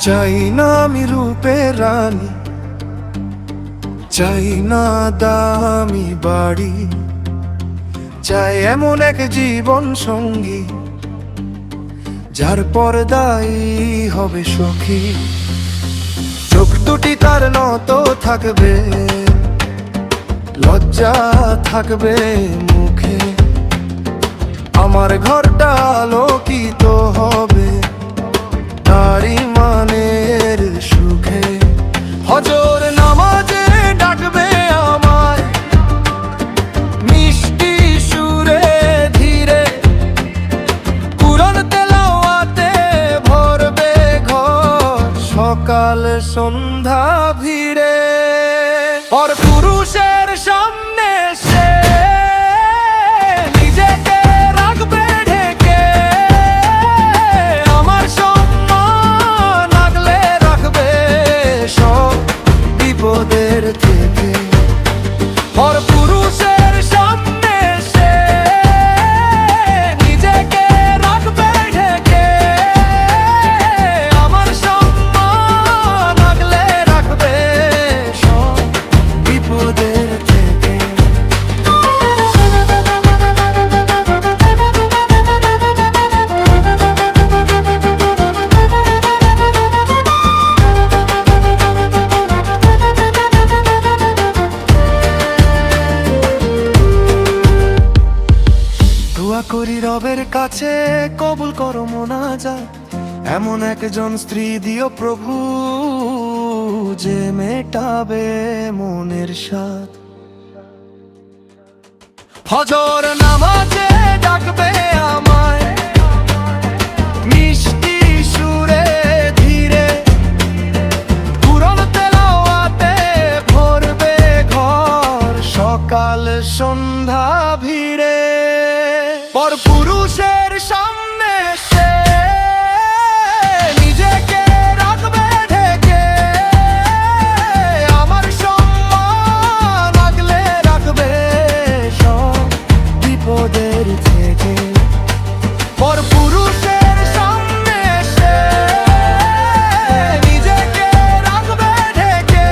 চাই না আমি রূপের রানী, চাই না দামি বাড়ি, চাই এমন এক জীবন সঙ্গী যার পর্দায় হবে সখী। চোখ দুটি তার নত থাকবে, লজ্জা থাকবে মুখে, আমার ঘরটা আলোকিত হবে তারি মানের সুখে। হজর নামাজে ডাকবে আমায় মিষ্টি সুরে ধীরে, কুরআন তেলাওয়াতে ভরবে ঘর সকাল সন্ধ্যা ভিড়ে। পর পুরুষের সামনে সে নিজেকে রাখবে ঢেকে, আমার সম্মান আগলে রাখবে সব বিপদের থেকে। পর পুরুষের সামনে সে নিজেকে রাখবে ঢেকে, আমার সম্মান আগলে রাখবে সব বিপদের থেকে। দোয়া করি রবের কাছে কবুল করো মোনাজাত, এমন একজন স্ত্রী দিও প্রভু যে মেটাবে মনের স্বাদ। ফজর নামাজে ডাকবে আমায় মিষ্টি সুরে ধীরে, কুরআন তেলাওয়াতে ভরবে ঘর সকাল সন্ধ্যা ভিড়ে। পর পুরুষের সামনে সে নিজেকে রাখবে ঢেকে, আমার সম্মান আগলে রাখবে সব বিপদের থেকে। পর পুরুষের সামনে সে নিজেকে রাখবে ঢেকে,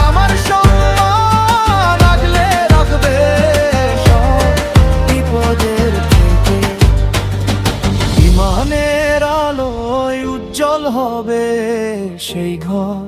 আমার সম্মান আগলে রাখবে সব বিপদের থেকে। ইমানের আলোয় উজ্জ্বল হবে সেই ঘর,